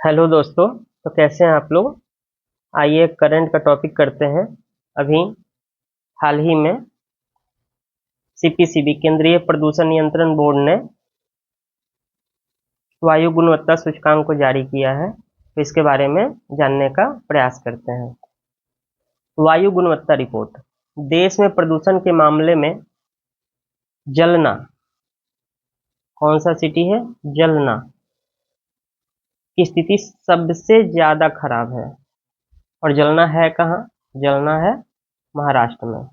Hello दोस्तों। तो कैसे हैं आप लोग। आइए करंट का टॉपिक करते हैं। अभी हाल ही में सीपीसीबी केंद्रीय प्रदूषण नियंत्रण बोर्ड ने वायु गुणवत्ता सूचकांक को जारी किया है, तो इसके बारे में जानने का प्रयास करते हैं। वायु गुणवत्ता रिपोर्ट। देश में प्रदूषण के मामले में जलना, कौन सा सिटी है, जलना की स्थिति सबसे ज्यादा खराब है। और जलना है कहाँ, जलना है महाराष्ट्र में।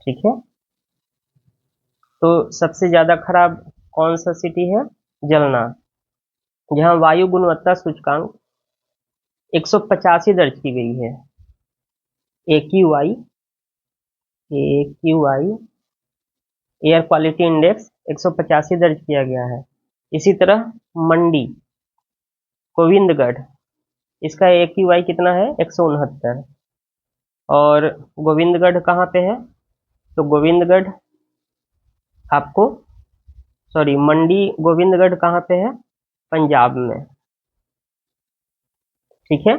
ठीक है, तो सबसे ज्यादा खराब कौन सा सिटी है, जलना, जहां वायु गुणवत्ता सूचकांक 185 दर्ज की गई है। AQI, AQI air quality index 185 दर्ज किया गया है। इसी तरह मंडी, गोविंदगढ़, इसका AQI कितना है, 169। और गोविंदगढ़ कहाँ पे है, तो गोविंदगढ़ आपको मंडी गोविंदगढ़ कहाँ पे है, पंजाब में। ठीक है,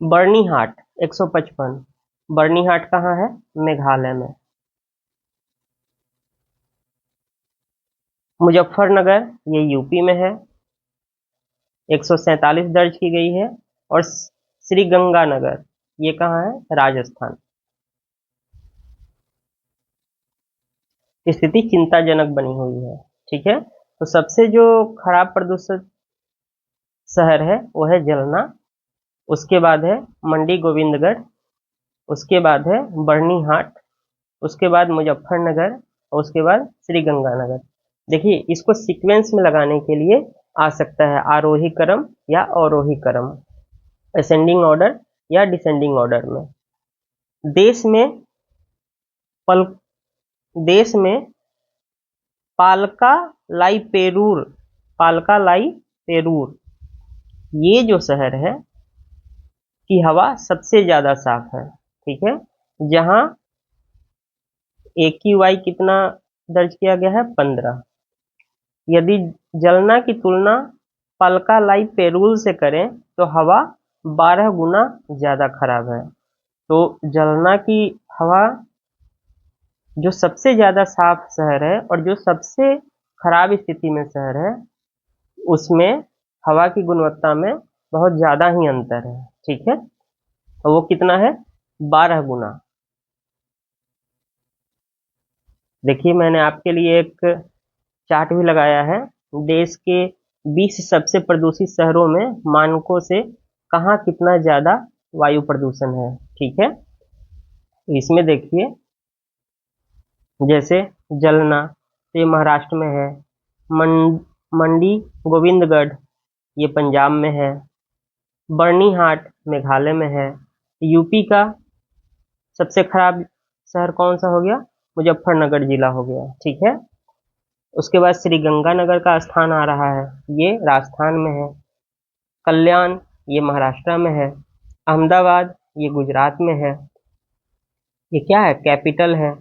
बर्नीहाट 155, बर्नीहाट कहाँ है, मेघालय में। मुजफ्फरनगर ये यूपी में है, 147 दर्ज की गई है। और श्रीगंगानगर ये कहाँ है, राजस्थान। स्थिति चिंताजनक बनी हुई है। ठीक है, तो सबसे जो खराब प्रदूषित शहर है वो है जलना, उसके बाद है मंडी गोविंदगढ़, उसके बाद है बर्नीहाट, उसके बाद मुजफ्फरनगर, और उसके बाद श्रीगंगानगर। देखिए, इसको सीक्वेंस में लगाने के लिए आ सकता है आरोही क्रम या अवरोही क्रम, असेंडिंग ऑर्डर या डिसेंडिंग ऑर्डर में। देश में पल देश में पालका लाई पेरूर, पालका लाई पेरूर ये जो शहर है की हवा सबसे ज्यादा साफ है। ठीक है, जहां AQI कितना दर्ज किया गया है, 15। यदि जलना की तुलना पलका लाई पेरूल से करें तो हवा 12 गुना ज्यादा खराब है। तो जलना की हवा जो सबसे ज्यादा साफ शहर है और जो सबसे खराब स्थिति में शहर है, उसमें हवा की गुणवत्ता में बहुत ज्यादा ही अंतर है। ठीक है, तो वो कितना है, 12 गुना। देखिए, मैंने आपके लिए एक चार्ट भी लगाया है। देश के 20 सबसे प्रदूषित शहरों में मानकों से कहाँ कितना ज्यादा वायु प्रदूषण है। ठीक है, इसमें देखिए, जैसे जलना तो ये महाराष्ट्र में है, मंडी गोविंदगढ़ ये पंजाब में है, बर्नीहाट मेघालय में है। यूपी का सबसे खराब शहर कौन सा हो गया, मुजफ्फरनगर जिला हो गया। ठीक है, उसके बाद श्रीगंगानगर का स्थान आ रहा है, ये राजस्थान में है। कल्याण ये महाराष्ट्र में है। अहमदाबाद ये गुजरात में है, ये क्या है, कैपिटल है।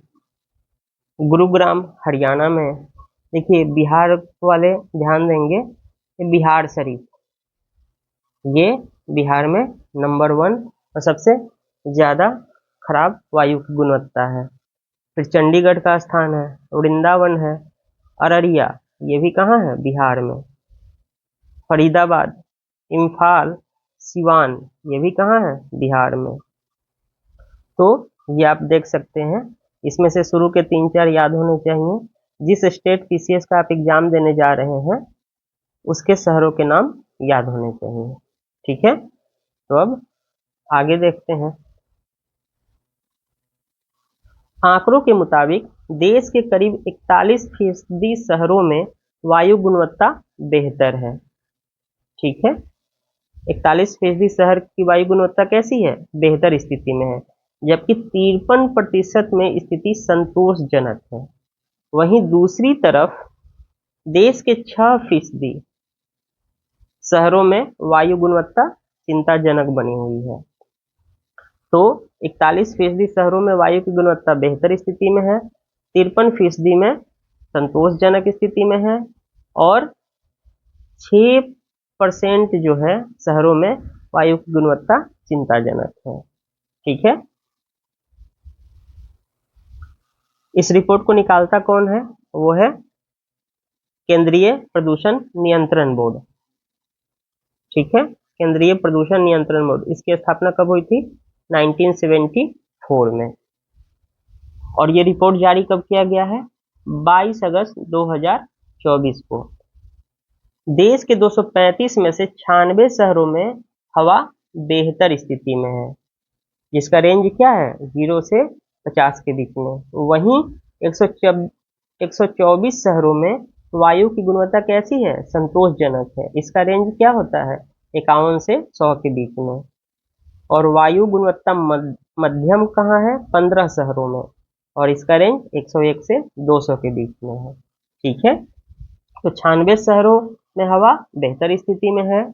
गुरुग्राम हरियाणा में है। देखिए, बिहार वाले ध्यान देंगे, ये बिहार शरीफ, ये बिहार में नंबर 1 और सबसे ज्यादा खराब वायु की गुणवत्ता है। फिर चंडीगढ़ का स्थान है, वृंदावन है, अररिया ये भी कहाँ है, बिहार में। फरीदाबाद, इम्फाल, सिवान ये भी कहाँ है, बिहार में। तो ये आप देख सकते हैं, इसमें से शुरू के 3-4 याद होने चाहिए। जिस स्टेट PCS का आप एग्जाम देने जा रहे हैं उसके शहरों के नाम याद होने चाहिए। ठीक है, तो अब आगे देखते हैं। आंकड़ों के मुताबिक देश के करीब 41% शहरों में वायु गुणवत्ता बेहतर है। ठीक है, 41% शहर की वायु गुणवत्ता कैसी है, बेहतर स्थिति में है, जबकि 53% में स्थिति संतोषजनक है। वहीं दूसरी तरफ देश के 6% शहरों में वायु गुणवत्ता चिंताजनक बनी हुई है। तो 41% शहरों में वायु की गुणवत्ता बेहतर स्थिति में है, 53% में संतोषजनक स्थिति में है, और 6% जो है शहरों में वायु की गुणवत्ता चिंताजनक है। ठीक है, इस रिपोर्ट को निकालता कौन है? वो है केंद्रीय प्रदूषण नियंत्रण बोर्ड। ठीक है, केंद्रीय प्रदूषण नियंत्रण बोर्ड, इसकी स्थापना कब हुई थी? 1974 में। और ये रिपोर्ट जारी कब किया गया है? 22 अगस्त 2024 को। देश के 235 में से 96 शहरों में हवा बेहतर स्थिति में है, जिसका रेंज क्या है? 0 से 50 के बीच में। वहीं 124 शहरों में वायु की गुणवत्ता कैसी है? संतोषजनक है। इसका रेंज क्या होता है? 51 से 100 के बीच में। और वायु गुणवत्ता मध्यम कहाँ है? 15 शहरों में, और इसका रेंज 101 से 200 के बीच में है। ठीक है, तो 96 शहरों में हवा बेहतर स्थिति में है,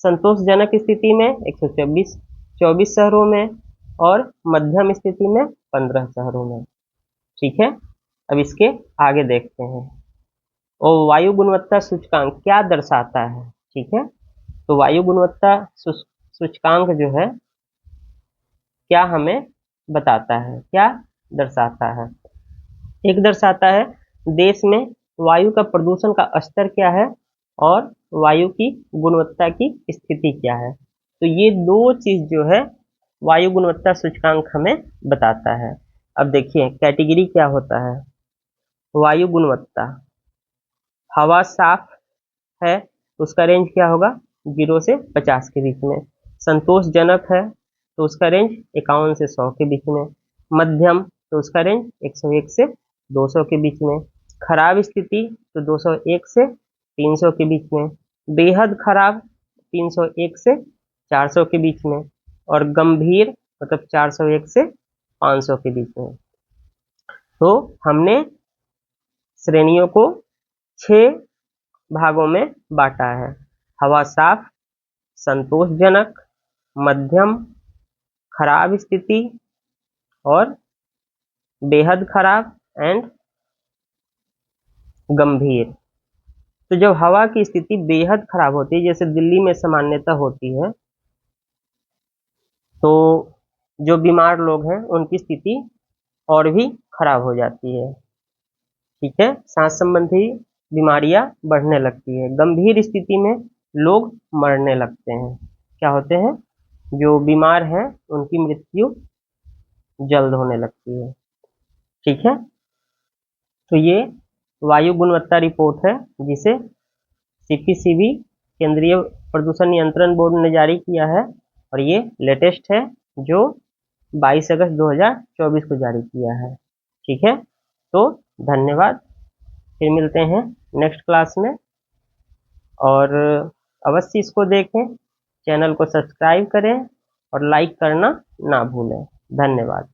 संतोषजनक स्थिति में 124 शहरों में, और मध्यम स्थिति में 15 शहरों में। ठीक है, अब इसके आगे देखते हैं। और वायु गुणवत्ता सूचकांक क्या दर्शाता है? ठीक है, तो वायु गुणवत्ता सूचकांक जो है क्या हमें बताता है, क्या दर्शाता है? एक दर्शाता है देश में वायु का प्रदूषण का स्तर क्या है और वायु की गुणवत्ता की स्थिति क्या है। तो ये दो चीज जो है वायु गुणवत्ता सूचकांक हमें बताता है। अब देखिए कैटेगरी क्या होता है। वायु गुणवत्ता, हवा साफ है तो उसका रेंज क्या होगा? 0 से 50 के बीच में। संतोषजनक है तो उसका रेंज 51 से 100 के बीच में। मध्यम तो उसका रेंज 101 से 200 के बीच में। खराब स्थिति तो 201 से 300 के बीच में। बेहद खराब 301 से 400 के बीच में। और गंभीर मतलब 401 से 500 के बीच में। तो हमने श्रेणियों को 6 भागों में बांटा है। हवा साफ, संतोषजनक, मध्यम, खराब स्थिति और बेहद खराब एंड गंभीर। तो जब हवा की स्थिति बेहद खराब होती है, जैसे दिल्ली में सामान्यता होती है, तो जो बीमार लोग हैं उनकी स्थिति और भी खराब हो जाती है। ठीक है, सांस संबंधी बीमारियां बढ़ने लगती है। गंभीर स्थिति में लोग मरने लगते हैं। क्या होते हैं? जो बीमार हैं उनकी मृत्यु जल्द होने लगती है। ठीक है, तो ये वायु गुणवत्ता रिपोर्ट है जिसे सीपीसीबी केंद्रीय प्रदूषण नियंत्रण बोर्ड ने जारी किया है, और ये लेटेस्ट है जो 22 अगस्त 2024 को जारी किया है। ठीक है, तो धन्यवाद, फिर मिलते हैं नेक्स्ट क्लास में। और अवश्य इसको देखें, चैनल को सब्सक्राइब करें और लाइक करना ना भूलें। धन्यवाद।